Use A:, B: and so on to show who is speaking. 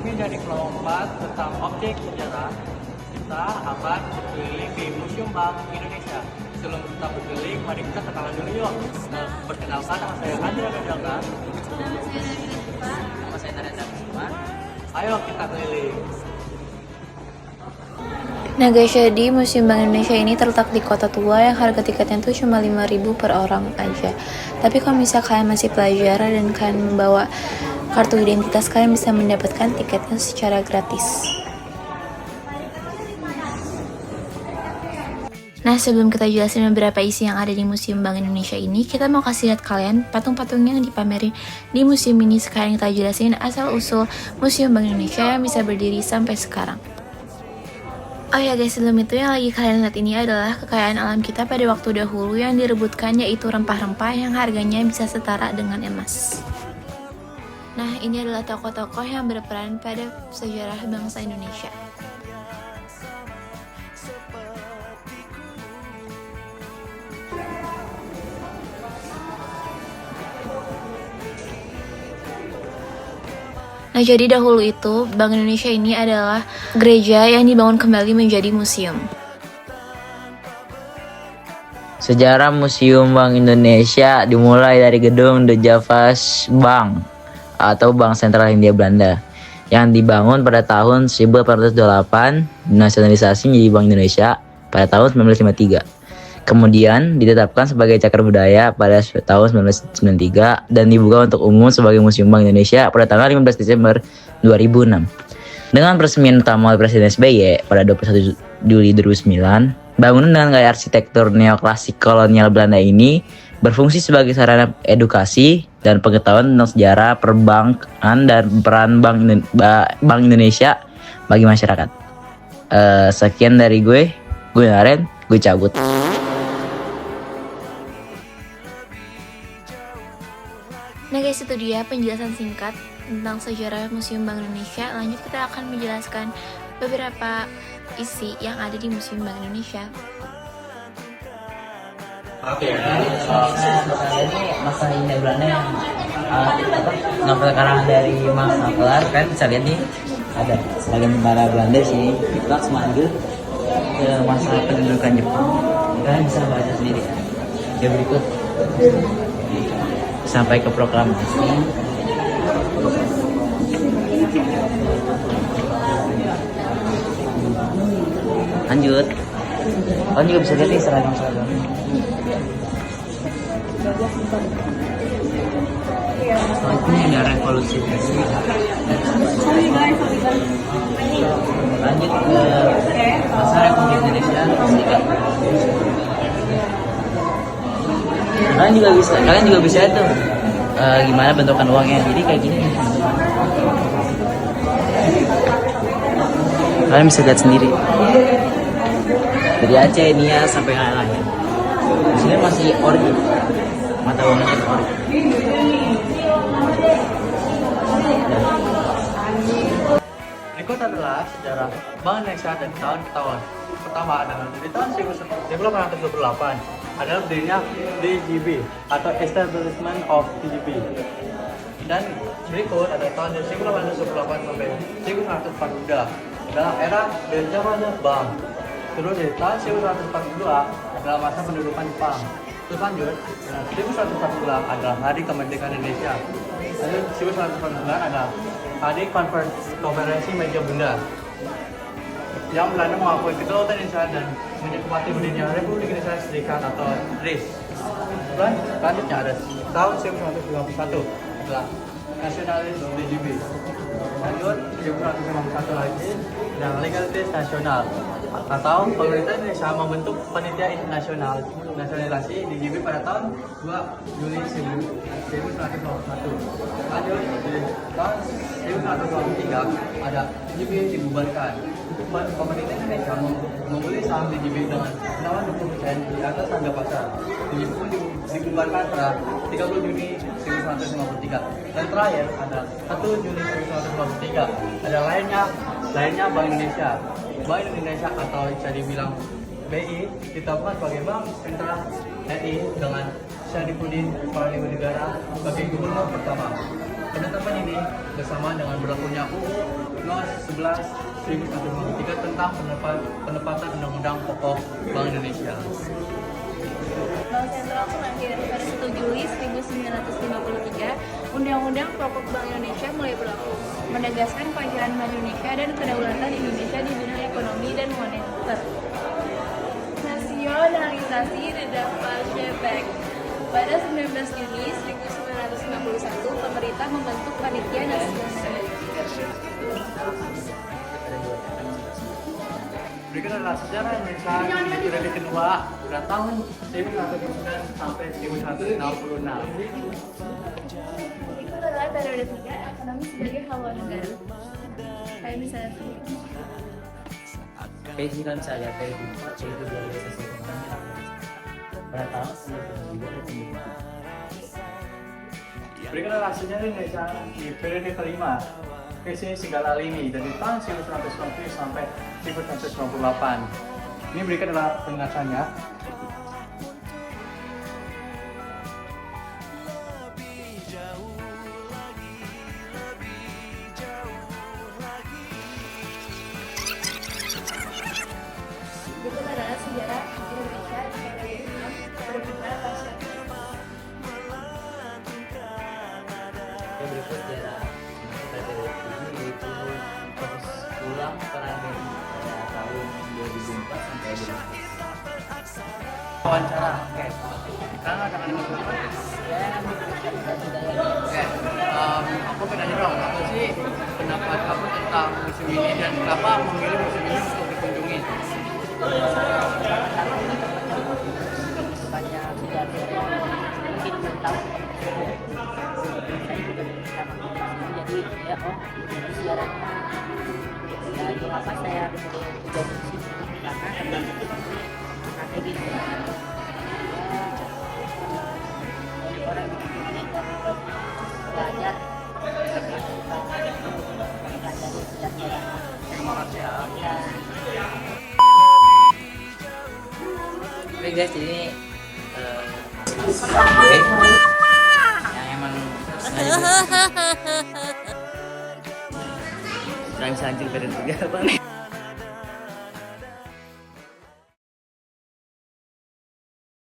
A: Mungkin dari kelompok tentang objek sejarah, kita akan berkeliling di Museum Bank Indonesia. Sebelum kita berkeliling, mari kita kenalan dulu yuk. Perkenalkan, nama saya Andra Gajaga.
B: Nama saya Nari Latifa.
A: Nama saya Narendra Kusuma. Ayo kita keliling.
B: Nah guys, jadi Museum Bank Indonesia ini terletak di Kota Tua yang harga tiketnya tuh cuma 5.000 per orang aja. Tapi kalau misal kalian masih pelajar dan kalian membawa kartu identitas, kalian bisa mendapatkan tiketnya secara gratis. Nah, sebelum kita jelasin beberapa isi yang ada di Museum Bank Indonesia ini, kita mau kasih lihat kalian patung-patung yang dipamerin di museum ini. Sekarang kita jelasin asal-usul Museum Bank Indonesia yang bisa berdiri sampai sekarang. Oh ya guys, sebelum itu yang lagi kalian lihat ini adalah kekayaan alam kita pada waktu dahulu yang direbutkan, yaitu rempah-rempah yang harganya bisa setara dengan emas. Nah, ini adalah tokoh-tokoh yang berperan pada sejarah bangsa Indonesia. Nah, jadi dahulu itu Bank Indonesia ini adalah gereja yang dibangun kembali menjadi museum.
C: Sejarah Museum Bank Indonesia dimulai dari gedung The Javas Bank atau Bank Sentral Hindia Belanda yang dibangun pada tahun 1828, dinasionalisasi menjadi Bank Indonesia pada tahun 1953. Kemudian ditetapkan sebagai cagar budaya pada tahun 1993 dan dibuka untuk umum sebagai Museum Bank Indonesia pada tanggal 15 Desember 2006. Dengan peresmian utama oleh Presiden SBY pada 21 Juli 2009, bangunan dengan gaya arsitektur neoklasik kolonial Belanda ini berfungsi sebagai sarana edukasi dan pengetahuan tentang sejarah perbankan dan peran Bank Indonesia bagi masyarakat. Sekian dari gue Naren, gue cabut.
B: Nah guys, itu dia penjelasan singkat tentang sejarah Museum Bank Indonesia. Lanjut kita akan menjelaskan beberapa isi yang ada di Museum Bank Indonesia.
A: Oke.
C: Ini masa Hindia Belanda yang novel karangan dari Max Havelaar. Kalian bisa lihat nih, ada sebagian tentara Belanda di sini. Kita semanggi ke masa pendudukan Jepang. Kalian bisa baca sendiri. Ya berikut sampai ke proklamasi. Lanjut. Kalian juga bisa lihat nih seragam-seragam. Ini ada revolusi. Lanjut ke masa Republik Indonesia Serikat. Kalian juga bisa tuh gimana bentukan uangnya. Jadi kayak gini nih. Kalian bisa lihat sendiri. Dari Aceh, Nia sampai lain-lain. Di sini masih ori. Mata uangnya kan ori.
A: Berikut adalah sejarah Bank Indonesia dari tahun ke tahun. Pertama adalah di tahun 1828 adalah berdirinya DGB atau Establishment of DGB. Dan berikut ada tahun 1828 sampai 1942 adalah era The Javas Bank. Terus dari tahun 1942 adalah masa pendudukan Jepang. Terus lanjut, 1942 adalah Hari Kemerdekaan Indonesia. Lalu 1949 adalah Hari Konferensi Meja Bunda yang Belanda mengakui kedaulatan Indonesia dan menikmati berdirinya Republik Indonesia Serikat atau RIS. Dan selanjutnya ada tahun 1951 adalah Nasionalis DGB. Lanjut 1951 lagi dan Legalitas Nasional atau pemerintah Indonesia membentuk panitia internasional nasionalisasi DGB pada tahun 2 Juli 1951. Lanjut di tahun 1923 ada DGB dibubarkan. Pemerintah Indonesia membeli saham DGB dengan penawaran 20% di atas harga pasar. DGB pun dibubarkan pada 30 Juni 1953. Dan terakhir ada 1 Juni 1953 ada lainnya Bank Indonesia. Bank Indonesia atau bisa dibilang BI ditetapkan sebagai Bank Sentral RI dengan Syarifudin Kepala Negara sebagai gubernur pertama. Penetapan ini bersamaan dengan berlakunya UU No. 11 1953 tentang penempatan Undang-Undang Pokok Bank Indonesia.
B: Bank Sentral mengakhir pada 1 Juli 1953, Undang-Undang Pokok Bank Indonesia mulai berlaku, menegaskan kewajiban Bank Indonesia dan kedaulatan Indonesia di bidang ekonomi dan moneter. Nasionalisasi Redemption Bank. Pada 19 Juni 1991, pemerintah membentuk Panitia Nasional.
A: Berikut adalah sejarah Indonesia di periode kedua pada tahun 1909 sampai 1966.
B: Itu adalah periode 3, ekonomi sebagai haluan negara. Kayak misalnya
C: Presiden saya periode 4 yaitu globalisasi ekonomi pada tahun 1992.
A: Berikut adalah sejarah Indonesia di periode kelima, krisis segala lini dari tahun 1990 sampai 1998. Ini berikut adalah penjelasannya.
B: itu adalah sejarah Indonesia di periode 6 berbeda pasca.
C: Berikut sejarah periode ini yaitu proses ulang peran BRI pada tahun 2004 sampai 2015.
A: Wawancara. Oke. Sekarang akan ada masalah. Oke. Aku pengen nanya dong, apa sih pendapat kamu tentang museum ini dan kenapa memilih museum ini untuk dikunjungi?
D: Banyak sejarah mungkin belum tahu saya juga jadi ya sejarah ya kenapa saya jadi karena strategi orang belajar sejarah.
A: Semangat ya.
C: Oke guys, jadi yang emang sengaja kurang sancil pada 3 apa nih?